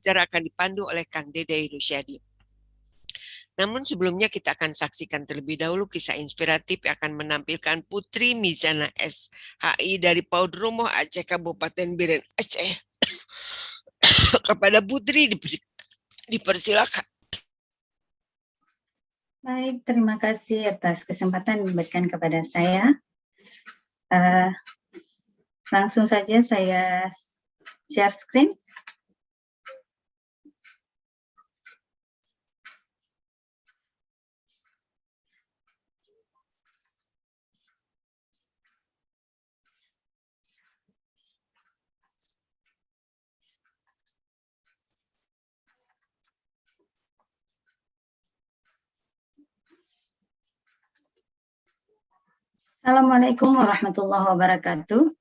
acara akan dipandu oleh Kang Dede Rusyadi. Namun sebelumnya kita akan saksikan terlebih dahulu kisah inspiratif yang akan menampilkan Putri Mizana SHI dari PAUD Romoh Aceh Kabupaten Biren Aceh. Kepada Putri dipersilakan. Baik, terima kasih atas kesempatan yang diberikan kepada saya. Langsung saja saya share screen. Assalamualaikum warahmatullahi wabarakatuh.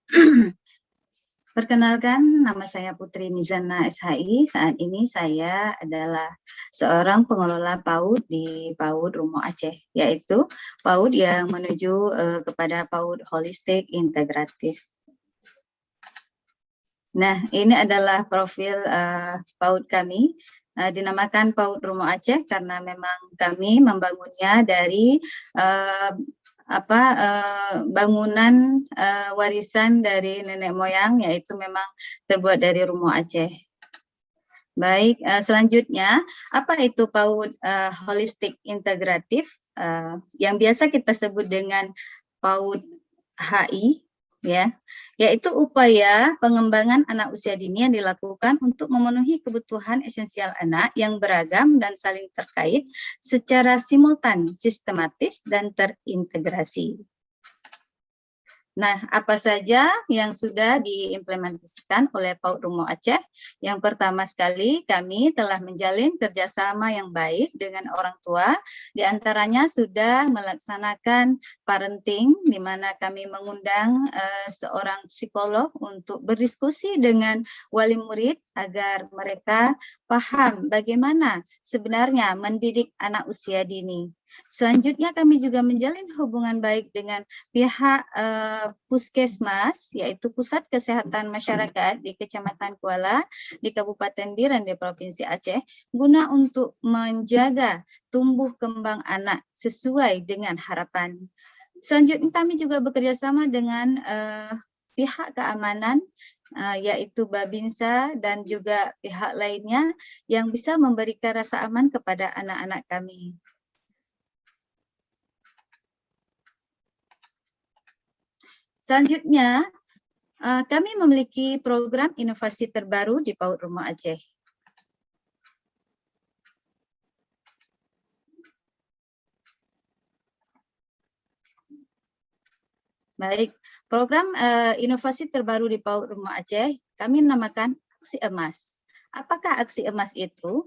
Perkenalkan, nama saya Putri Mizana SHI. Saat ini saya adalah seorang pengelola PAUD di PAUD Romoh Aceh, yaitu PAUD yang menuju kepada PAUD Holistik Integratif. Nah, ini adalah profil PAUD kami. Dinamakan PAUD Romoh Aceh karena memang kami membangunnya dari bangunan warisan dari nenek moyang, yaitu memang terbuat dari Romoh Aceh. Baik, selanjutnya apa itu PAUD Holistik Integratif yang biasa kita sebut dengan PAUD HI, ya, yaitu upaya pengembangan anak usia dini yang dilakukan untuk memenuhi kebutuhan esensial anak yang beragam dan saling terkait secara simultan, sistematis, dan terintegrasi. Nah, apa saja yang sudah diimplementasikan oleh PAUD Romoh Aceh? Yang pertama sekali, kami telah menjalin kerjasama yang baik dengan orang tua. Di antaranya sudah melaksanakan parenting, di mana kami mengundang seorang psikolog untuk berdiskusi dengan wali murid agar mereka paham bagaimana sebenarnya mendidik anak usia dini. Selanjutnya kami juga menjalin hubungan baik dengan pihak Puskesmas, yaitu Pusat Kesehatan Masyarakat di Kecamatan Kuala, di Kabupaten Biren di Provinsi Aceh, guna untuk menjaga tumbuh kembang anak sesuai dengan harapan. Selanjutnya kami juga bekerjasama dengan pihak keamanan, yaitu Babinsa dan juga pihak lainnya yang bisa memberikan rasa aman kepada anak-anak kami. Selanjutnya, kami memiliki program inovasi terbaru di PAUD Romoh Aceh. Baik, program inovasi terbaru di PAUD Romoh Aceh, kami namakan Aksi Emas. Apakah Aksi Emas itu?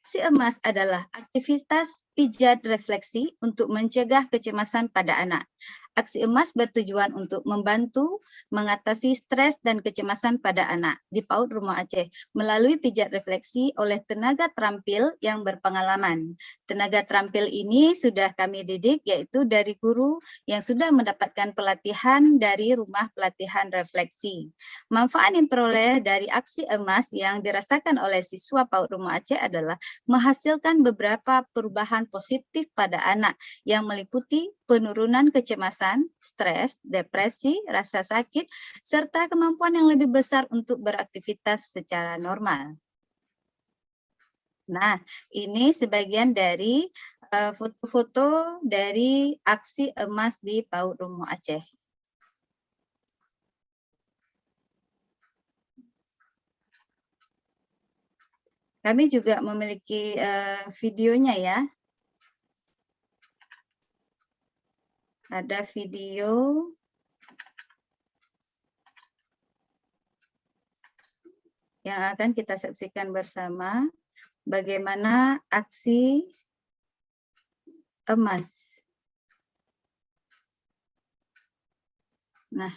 Aksi Emas adalah aktivitas pijat refleksi untuk mencegah kecemasan pada anak. Aksi Emas bertujuan untuk membantu mengatasi stres dan kecemasan pada anak di PAUD Romoh Aceh melalui pijat refleksi oleh tenaga terampil yang berpengalaman. Tenaga terampil ini sudah kami didik, yaitu dari guru yang sudah mendapatkan pelatihan dari rumah pelatihan refleksi. Manfaat yang diperoleh dari Aksi Emas yang dirasakan oleh siswa PAUD Romoh Aceh adalah menghasilkan beberapa perubahan positif pada anak yang meliputi penurunan kecemasan, stres, depresi, rasa sakit, serta kemampuan yang lebih besar untuk beraktivitas secara normal. Nah, ini sebagian dari foto-foto dari Aksi Emas di PAUD Romoh Aceh. Kami juga memiliki videonya ya. Ada video yang akan kita saksikan bersama bagaimana Aksi Emas. Nah,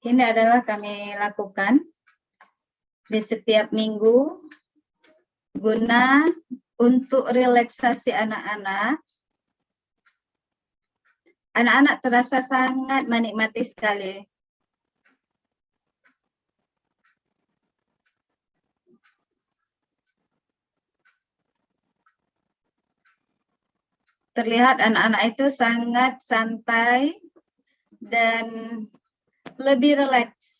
ini adalah kami lakukan di setiap minggu guna untuk relaksasi anak-anak. Anak-anak terasa sangat menikmati sekali. Terlihat anak-anak itu sangat santai dan lebih rileks.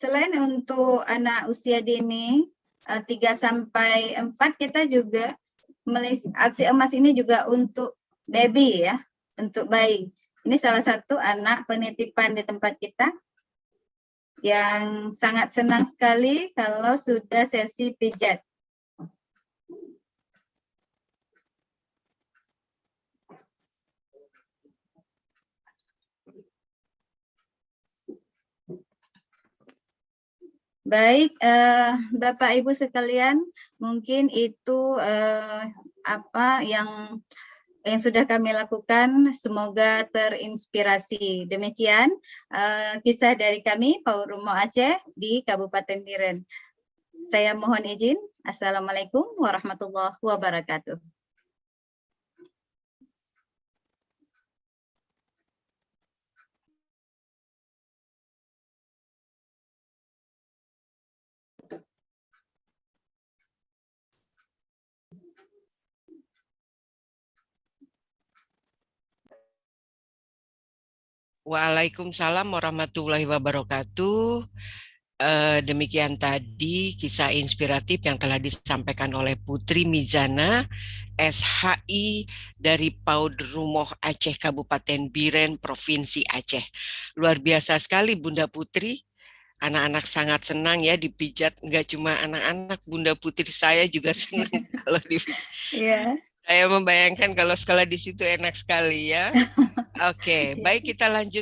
Selain untuk anak usia dini 3-4, kita juga aksi emas ini juga untuk baby ya, untuk bayi. Ini salah satu anak penitipan di tempat kita yang sangat senang sekali kalau sudah sesi pijat. Baik, Bapak Ibu sekalian, mungkin itu apa yang sudah kami lakukan. Semoga terinspirasi. Demikian kisah dari kami, PAUD Rumo Aceh di Kabupaten Biren. Saya mohon izin. Assalamualaikum warahmatullahi wabarakatuh. Waalaikumsalam warahmatullahi wabarakatuh. Demikian tadi kisah inspiratif yang telah disampaikan oleh Putri Mizana, SHI dari PAUD Rumoh Aceh Kabupaten Biren, Provinsi Aceh. Luar biasa sekali Bunda Putri. Anak-anak sangat senang ya dipijat. Enggak cuma anak-anak, Bunda Putri saya juga senang kalau dipijat. Yeah. Saya membayangkan kalau sekolah di situ enak sekali ya. Oke, baik kita lanjut.